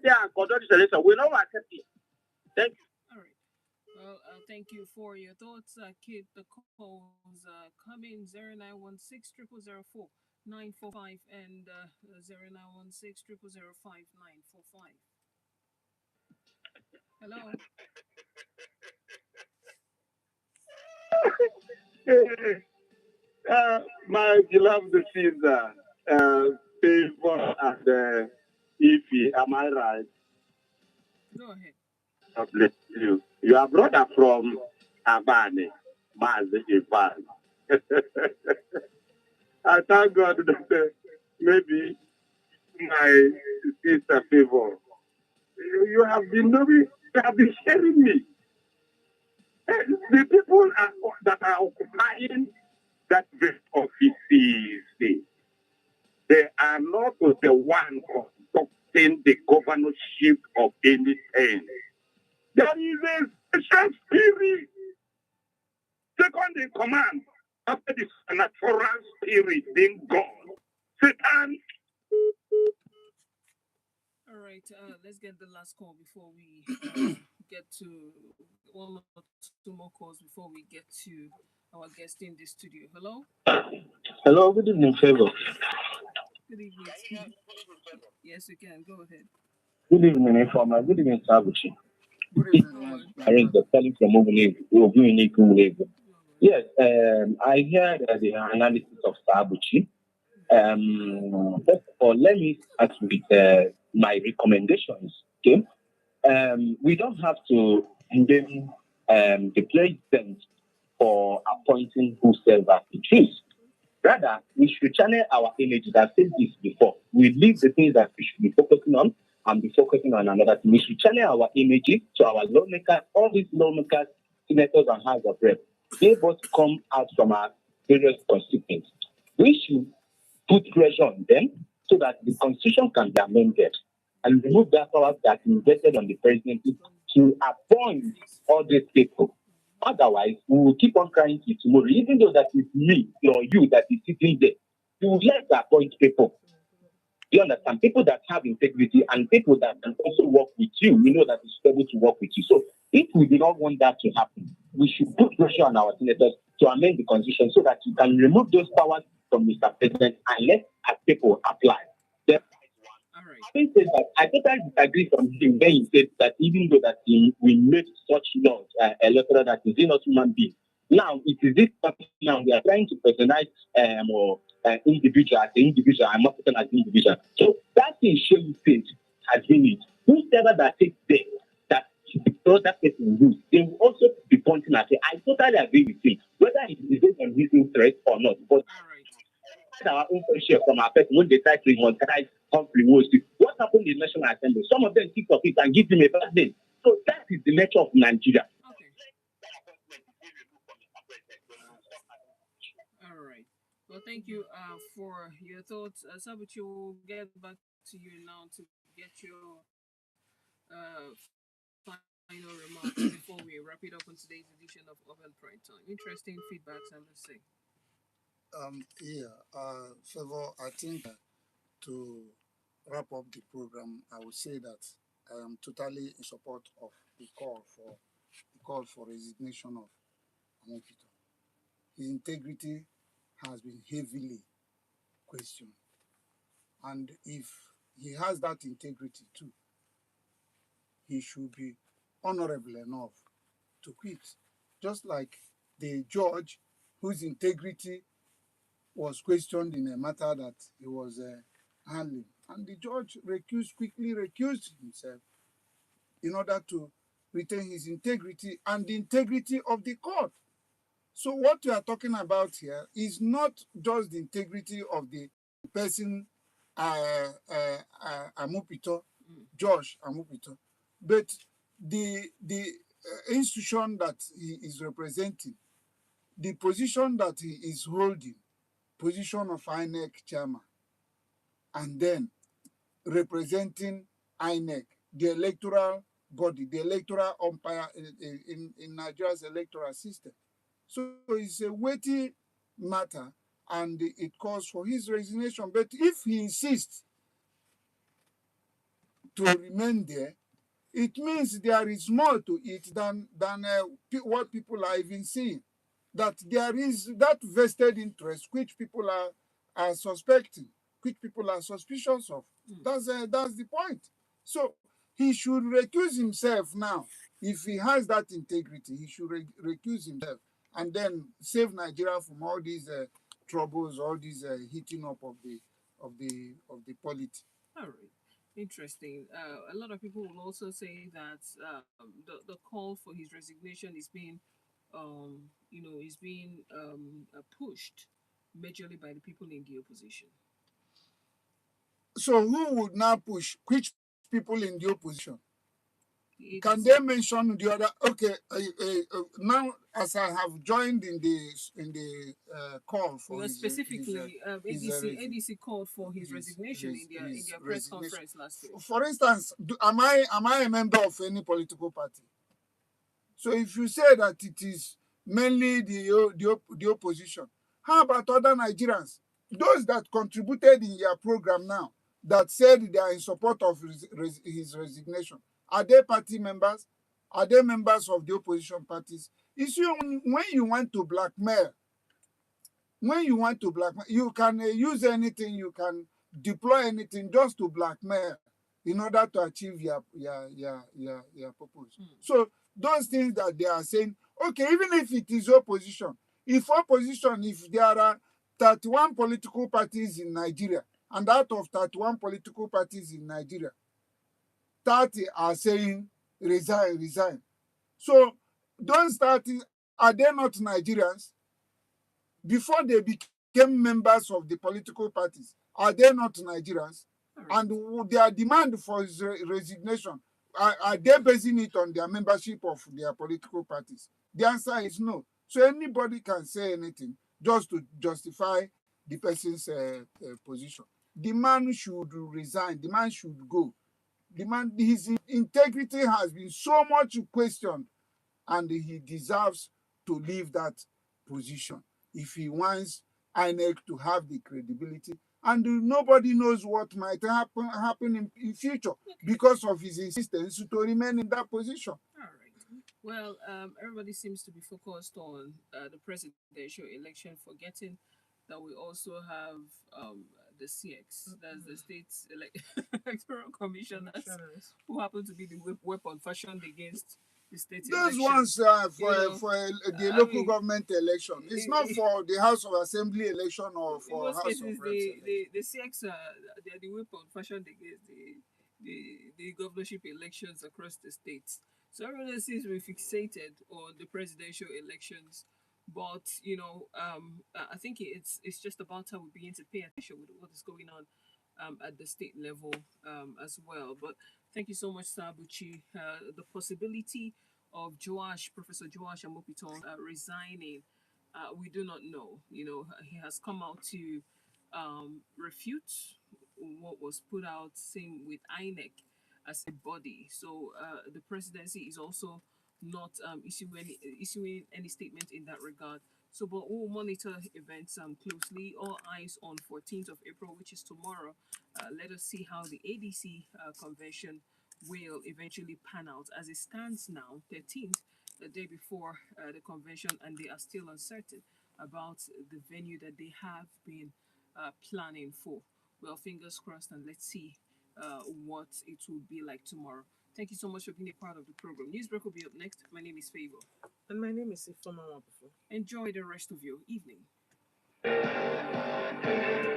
and conduct this election. We don't accept it. Thank you. All right. Well, thank you for your thoughts. Keep the calls coming 0916 and 0916 Hello. My beloved Caesar, Favor and Ify, am I right? Go ahead. God bless you. You are brother from Abane, Mazi Ivan. I thank God that maybe my sister Favor, you have been knowing, you have been sharing me. The people that are occupying that vast offices, they are not the one conducting the governorship of anything. There is a special spirit, second in command, after the supernatural spirit being gone. Satan. All right. Let's get the last call before we get to one or two more calls before we get to our guest in the studio. Hello. Hello, good evening, Favor. Good evening. Yes, you can. Go ahead. Good evening, Informa. Good evening, Sabuchi. Good Go evening, on. I am the calling from Ogunlego. Yes, I heard the analysis of Sabuchi. First of all, let me start with my recommendations. Okay, we don't have to blame the president for appointing whosoever he chooses. Rather, we should channel our energy. That said this before. We leave the things that we should be focusing on and be focusing on another thing. We should channel our energy to our lawmakers, all these lawmakers, senators, and House of Reps. They both come out from our various constituents. We should put pressure on them so that the constitution can be amended and remove that power that invested on the presidency to appoint all these people. Otherwise, we will keep on crying till tomorrow, even though that is me or you that is sitting there. You will let appoint people. You understand? People that have integrity and people that can also work with you. We know that it's able to work with you. So if we do not want that to happen, we should put pressure on our senators to amend the constitution so that you can remove those powers from Mr. President and let our people apply. Then, All right. having said that, I totally disagree from him when he said that even though that we made such laws, electoral that is not human being. Now it is this person now we are trying to personalize or individual as an individual and not person as an individual. So that thing shame faith has been it. Whoever that takes there that the other person lose, they will also be pointing at it. I totally agree with him, whether it is based on his interest or not. But All right. our own share from our person when they try to monetize Humphrey Woolsey. What happened in the National Assembly? Some of them kick off it and give him a bad name. So that is the nature of Nigeria. Okay. All right. Well, thank you for your thoughts. Sabuchi will get back to you now to get your final remarks before we wrap it up on today's edition of Urban Pride Time. Interesting feedbacks, I must say. Favor, I think to wrap up the program, I would say that I am totally in support of the call for resignation of Amokito. His integrity has been heavily questioned, and if he has that integrity too, he should be honorable enough to quit, just like the judge whose integrity was questioned in a matter that he was handling. And the judge quickly recused himself in order to retain his integrity and the integrity of the court. So what we are talking about here is not just the integrity of the person, Amupito, Josh Amupito, but the institution that he is representing, the position that he is holding, position of INEC chairman, and then representing INEC, the electoral body, the electoral umpire in Nigeria's electoral system. So it's a weighty matter and it calls for his resignation. But if he insists to remain there, it means there is more to it than what people are even seeing. That there is that vested interest which people are suspecting, which people are suspicious of. That's the point. So he should recuse himself now. If he has that integrity, he should recuse himself and then save Nigeria from all these troubles, all these heating up of the politics. All right. Interesting. A lot of people will also say that the call for his resignation is being, is being pushed majorly by the people in the opposition. So who would now push which people in the opposition? The Can ADC. they mention the other? Okay, now as I have joined in the call for Because specifically, his ADC called for his resignation in his their press resignation. conference last week. For instance, am I a member of any political party? So if you say that it is mainly the opposition, how about other Nigerians? Those that contributed in your program now, that said they are in support of his resignation, are they party members? Are they members of the opposition parties? You see, when you want to blackmail, you can use anything, you can deploy anything just to blackmail in order to achieve your purpose. So those things that they are saying, okay, even if it is opposition, if there are 31 political parties in Nigeria, and out of 31 political parties in Nigeria, 30 are saying resign, resign. So those 30, are they not Nigerians? Before they became members of the political parties, are they not Nigerians? Right. And their demand for his resignation, are they basing it on their membership of their political parties? The answer is no. So anybody can say anything just to justify the person's position. The man should resign. The man should go. The man, his integrity has been so much questioned, and he deserves to leave that position if he wants INEC to have the credibility. And nobody knows what might happen in future because of his insistence to remain in that position. All right. Well, everybody seems to be focused on the presidential election, forgetting that we also have the CX, that's the state electoral commissioners, who happen to be the weapon fashioned against the state Those election. ones the I local mean, government election. It's not for the House of Assembly election or in for most House cases, of Reps election. the CX they are the weapon fashioned against the governorship elections across the states. So everyone seems to be fixated on the presidential elections, but I think it's just about time we begin to pay attention with what is going on at the state level as well. But thank you so much, Sabuchi. The possibility of Professor Joash Amopiton resigning, we do not know. He has come out to refute what was put out, same with INEC as a body. So the presidency is also not issuing any statement in that regard. So, but we'll monitor events closely. All eyes on 14th of April, which is tomorrow. Let us see how the ADC convention will eventually pan out. As it stands now, 13th, the day before the convention, and they are still uncertain about the venue that they have been planning for. Well, fingers crossed, and let's see what it will be like tomorrow. Thank you so much for being a part of the program. Newsbreak will be up next. My name is Favor. And my name is Ifoma Wabufo. Enjoy the rest of your evening.